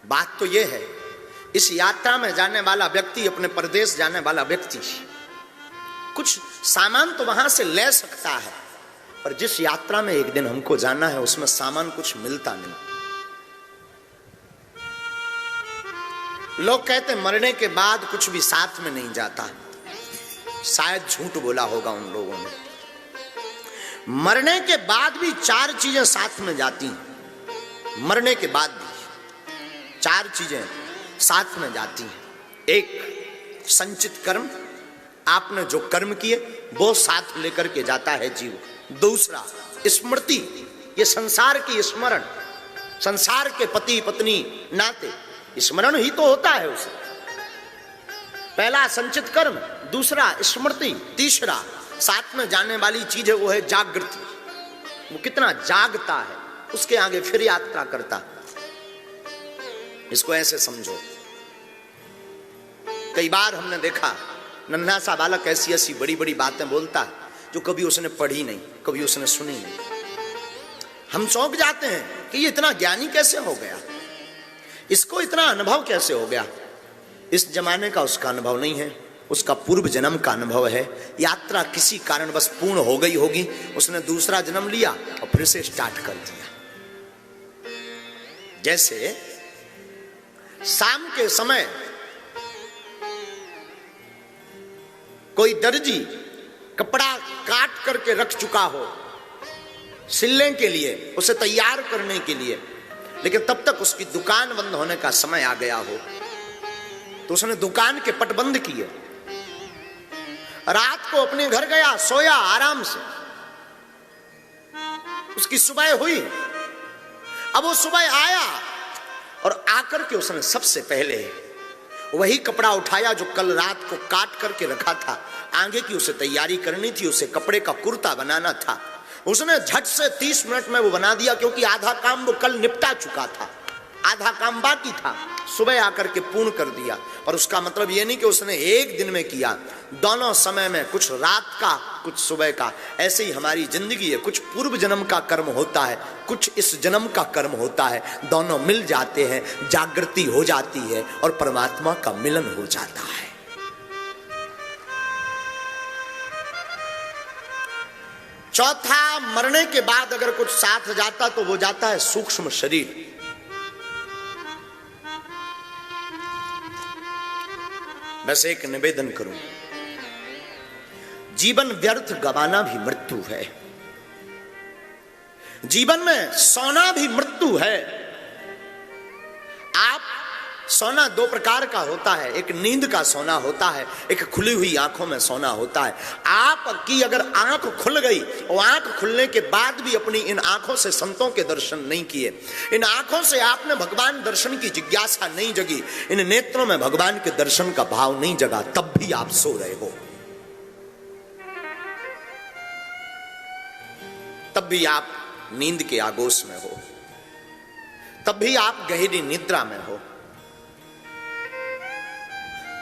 बात तो यह है, इस यात्रा में जाने वाला व्यक्ति, अपने प्रदेश जाने वाला व्यक्ति कुछ सामान तो वहां से ले सकता है, पर जिस यात्रा में एक दिन हमको जाना है उसमें सामान कुछ मिलता नहीं। लोग कहते मरने के बाद कुछ भी साथ में नहीं जाता, शायद झूठ बोला होगा उन लोगों ने। मरने के बाद भी 4 चीजें साथ में जाती हैं। मरने के बाद भी 4 चीजें साथ में जाती हैं। एक, संचित कर्म, आपने जो कर्म किए वो साथ लेकर के जाता है जीव। दूसरा, स्मृति, ये संसार की स्मरण, संसार के पति पत्नी नाते स्मरण ही तो होता है उसे। पहला संचित कर्म, दूसरा स्मृति, तीसरा साथ में जाने वाली चीज है वो है जागृति। वो कितना जागता है उसके आगे फिर यात्रा करता। इसको ऐसे समझो, कई बार हमने देखा नन्हा सा बालक ऐसी ऐसी बड़ी बड़ी बातें बोलता है जो कभी उसने पढ़ी नहीं, कभी उसने सुनी नहीं। हम चौंक जाते हैं कि ये इतना ज्ञानी कैसे हो गया, इसको इतना अनुभव कैसे हो गया। इस जमाने का उसका अनुभव नहीं है, उसका पूर्व जन्म का अनुभव है। यात्रा किसी कारण बस पूर्ण हो गई होगी, उसने दूसरा जन्म लिया और फिर से स्टार्ट कर दिया। जैसे शाम के समय कोई दर्जी कपड़ा काट करके रख चुका हो सिलने के लिए, उसे तैयार करने के लिए, लेकिन तब तक उसकी दुकान बंद होने का समय आ गया हो, तो उसने दुकान के पट बंद किए, रात को अपने घर गया, सोया आराम से। उसकी सुबह हुई, अब वो सुबह आया और आकर के उसने सबसे पहले वही कपड़ा उठाया जो कल रात को काट करके रखा था। आगे की उसे तैयारी करनी थी, उसे कपड़े का कुर्ता बनाना था। उसने झट से 30 मिनट में वो बना दिया, क्योंकि आधा काम वो कल निपटा चुका था, आधा काम बाकी था, सुबह आकर के पूर्ण कर दिया। और उसका मतलब ये नहीं कि उसने एक दिन में किया, दोनों समय में, कुछ रात का कुछ सुबह का। ऐसे ही हमारी जिंदगी है, कुछ पूर्व जन्म का कर्म होता है, कुछ इस जन्म का कर्म होता है, दोनों मिल जाते हैं, जागृति हो जाती है और परमात्मा का मिलन हो जाता है। चौथा, मरने के बाद अगर कुछ साथ जाता तो वो जाता है सूक्ष्म शरीर। बस एक निवेदन करूं, जीवन व्यर्थ गवाना भी मृत्यु है, जीवन में सोना भी मृत्यु है। आप सोना 2 प्रकार का होता है, एक नींद का सोना होता है, एक खुली हुई आंखों में सोना होता है। आपकी अगर आंख खुल गई और आंख खुलने के बाद भी अपनी इन आंखों से संतों के दर्शन नहीं किए, इन आंखों से आपने भगवान दर्शन की जिज्ञासा नहीं जगी, इन नेत्रों में भगवान के दर्शन का भाव नहीं जगा, तब भी आप सो रहे हो, तब भी आप नींद के आगोश में हो, तब भी आप गहरी निद्रा में हो।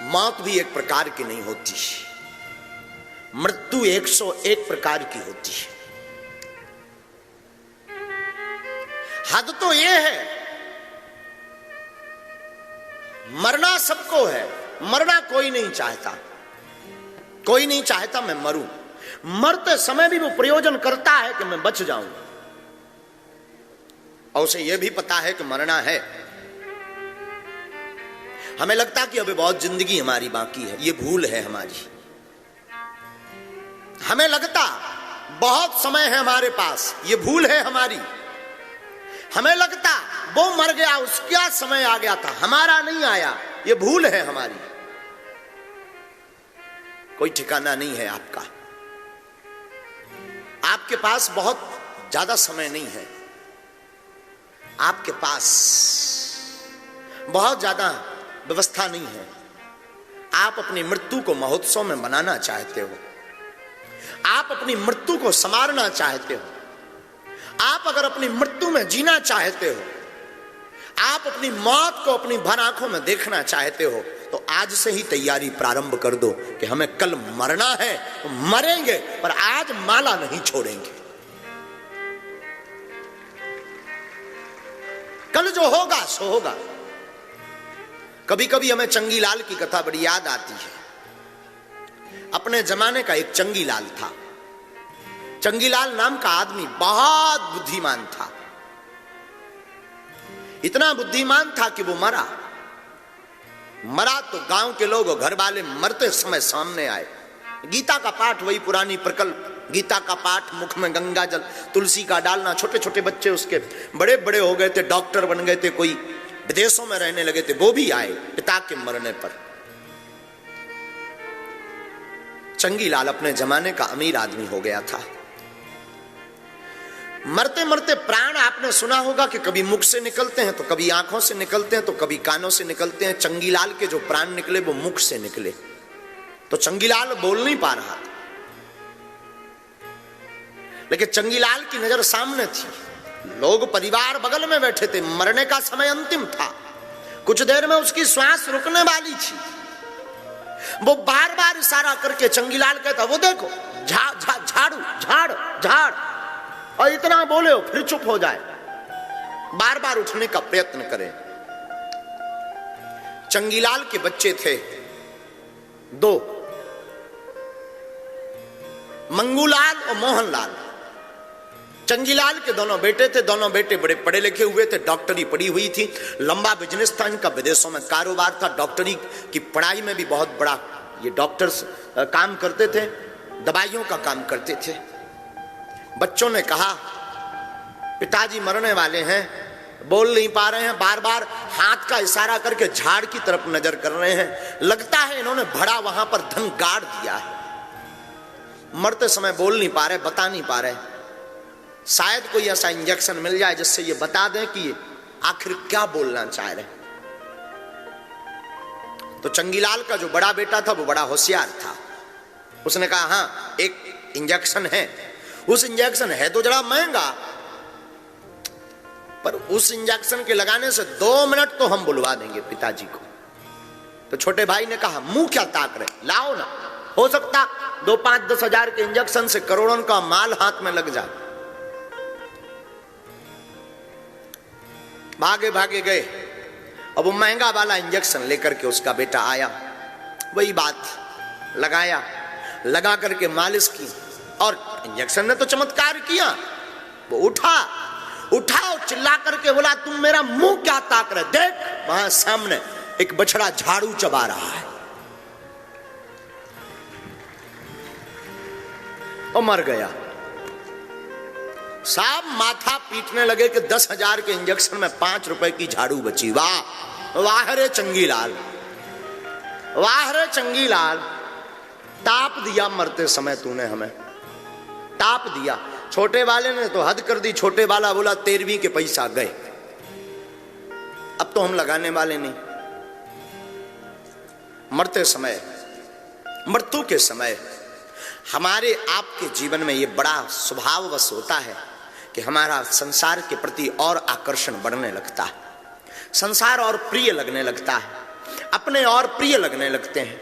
मौत भी एक प्रकार की नहीं होती, मृत्यु 101 प्रकार की होती है। हद तो यह है, मरना सबको है, मरना कोई नहीं चाहता, कोई नहीं चाहता मैं मरूं। मरते समय भी वो प्रयोजन करता है कि मैं बच जाऊं, और उसे यह भी पता है कि मरना है। हमें लगता कि अभी बहुत जिंदगी हमारी बाकी है, ये भूल है हमारी। हमें लगता बहुत समय है हमारे पास, ये भूल है हमारी। हमें लगता वो मर गया, उसका समय आ गया था, हमारा नहीं आया, ये भूल है हमारी। कोई ठिकाना नहीं है आपका, आपके पास बहुत ज्यादा समय नहीं है, आपके पास बहुत ज्यादा व्यवस्था नहीं है। आप अपनी मृत्यु को महोत्सव में मनाना चाहते हो, आप अपनी मृत्यु को संवारना चाहते हो, आप अगर अपनी मृत्यु में जीना चाहते हो, आप अपनी मौत को अपनी भर आंखों में देखना चाहते हो, तो आज से ही तैयारी प्रारंभ कर दो कि हमें कल मरना है तो मरेंगे, पर आज माला नहीं छोड़ेंगे। कल जो होगा सो होगा, कभी कभी हमें चंगीलाल की कथा बड़ी याद आती है। अपने जमाने का एक चंगीलाल था। चंगीलाल नाम का आदमी बहुत बुद्धिमान था। इतना बुद्धिमान था कि वो मरा तो गांव के लोग और घर वाले मरते समय सामने आए। गीता का पाठ, वही पुरानी प्रकल्प, गीता का पाठ, मुख में गंगा जल, तुलसी का डालना। छोटे छोटे बच्चे उसके बड़े बड़े हो गए थे, डॉक्टर बन गए थे, कोई विदेशों में रहने लगे थे, वो भी आए पिता के मरने पर। चंगीलाल अपने जमाने का अमीर आदमी हो गया था। मरते मरते प्राण आपने सुना होगा कि कभी मुख से निकलते हैं, तो कभी आंखों से निकलते हैं, तो कभी कानों से निकलते हैं। चंगीलाल के जो प्राण निकले वो मुख से निकले। तो चंगीलाल बोल नहीं पा रहा था, लेकिन चंगीलाल की नजर सामने थी। लोग, परिवार बगल में बैठे थे। मरने का समय अंतिम था, कुछ देर में उसकी श्वास रुकने वाली थी। वो बार बार इशारा करके चंगीलाल कहता, वो देखो झाड़ू झाड़ झाड़, और इतना बोले हो फिर चुप हो जाए, बार बार उठने का प्रयत्न करे। चंगीलाल के बच्चे थे दो, मंगूलाल और मोहनलाल। चंगीलाल के दोनों बेटे थे। दोनों बेटे बड़े पढ़े लिखे हुए थे, डॉक्टरी पढ़ी हुई थी, लंबा बिजनेस था इनका, विदेशों में कारोबार था। डॉक्टरी की पढ़ाई में भी बहुत बड़ा ये डॉक्टर्स काम करते थे, दवाइयों का काम करते थे। बच्चों ने कहा, पिताजी मरने वाले हैं, बोल नहीं पा रहे हैं, बार बार हाथ का इशारा करके झाड़ की तरफ नजर कर रहे हैं। लगता है इन्होंने भड़ा वहां पर धन गाड़ दिया है। मरते समय बोल नहीं पा रहे, बता नहीं पा रहे। शायद कोई ऐसा इंजेक्शन मिल जाए जिससे ये बता दें कि ये आखिर क्या बोलना चाह रहे। तो चंगीलाल का जो बड़ा बेटा था वो बड़ा होशियार था। उसने कहा, हाँ एक इंजेक्शन है। उस इंजेक्शन है तो जरा महंगा, पर उस इंजेक्शन के लगाने से 2 मिनट तो हम बुलवा देंगे पिताजी को। तो छोटे भाई ने कहा, मुंह क्या ताक रहे, लाओ ना, हो सकता 2, 5, 10 हजार के इंजेक्शन से करोड़ों का माल हाथ में लग जाए। भागे भागे गए। अब वो महंगा वाला इंजेक्शन लेकर के उसका बेटा आया, वही बात लगाया, लगा करके मालिश की, और इंजेक्शन ने तो चमत्कार किया। वो उठा और चिल्ला करके बोला, तुम मेरा मुंह क्या ताक रहे, देख वहां सामने एक बछड़ा झाड़ू चबा रहा है। और मर गया। साहब माथा पीटने लगे कि 10 हजार के इंजेक्शन में 5 रुपए की झाड़ू बची। वाह वाह रे चंगीलाल, वाह रे चंगीलाल, ताप दिया मरते समय तूने हमें, ताप दिया। छोटे वाले ने तो हद कर दी। छोटे वाला बोला, 13वीं के पैसा गए, अब तो हम लगाने वाले नहीं। मरते समय, मृत्यु के समय हमारे आपके जीवन में ये बड़ा स्वभाववश होता है कि हमारा संसार के प्रति और आकर्षण बढ़ने लगता है, संसार और प्रिय लगने लगता है, अपने और प्रिय लगने लगते हैं,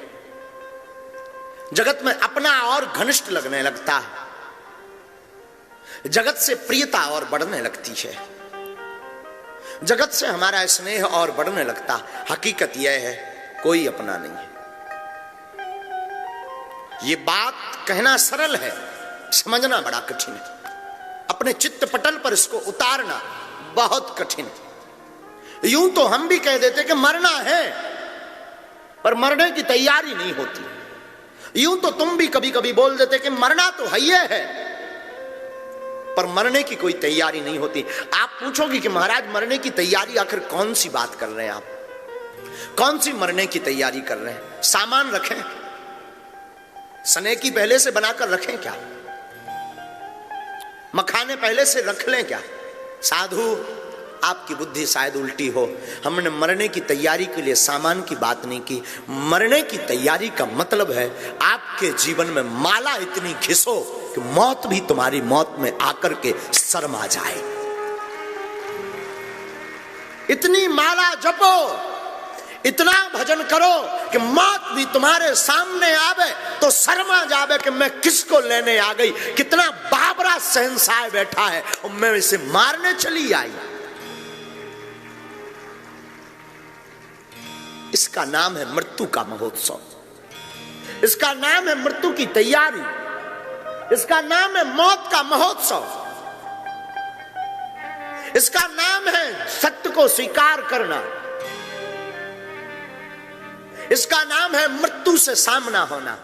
जगत में अपना और घनिष्ठ लगने लगता है, जगत से प्रियता और बढ़ने लगती है, जगत से हमारा स्नेह और बढ़ने लगता। हकीकत यह है, कोई अपना नहीं है। ये बात कहना सरल है, समझना बड़ा कठिन है। अपने चित्त पटल पर इसको उतारना बहुत कठिन है। यूं तो हम भी कह देते कि मरना है, पर मरने की तैयारी नहीं होती। यूं तो तुम भी कभी कभी बोल देते कि मरना तो है, पर मरने की कोई तैयारी नहीं होती। आप पूछोगे कि महाराज मरने की तैयारी आखिर कौन सी बात कर रहे हैं आप, कौन सी मरने की तैयारी कर रहे हैं? सामान रखें, स्नेकी पहले से बनाकर रखें क्या? मखाने पहले से रख लें क्या? साधु, आपकी बुद्धि शायद उल्टी हो। हमने मरने की तैयारी के लिए सामान की बात नहीं की। मरने की तैयारी का मतलब है आपके जीवन में माला इतनी घिसो कि मौत भी तुम्हारी मौत में आकर के शर्मा जाए। इतनी माला जपो, इतना भजन करो कि मौत भी तुम्हारे सामने आवे तो शर्मा जावे कि मैं किसको लेने आ गई। कितना बाबरा शहंशाह बैठा है और मैं इसे मारने चली आई। इसका नाम है मृत्यु का महोत्सव, इसका नाम है मृत्यु की तैयारी, इसका नाम है मौत का महोत्सव, इसका नाम है सत्य को स्वीकार करना, इसका नाम है मृत्यु से सामना होना।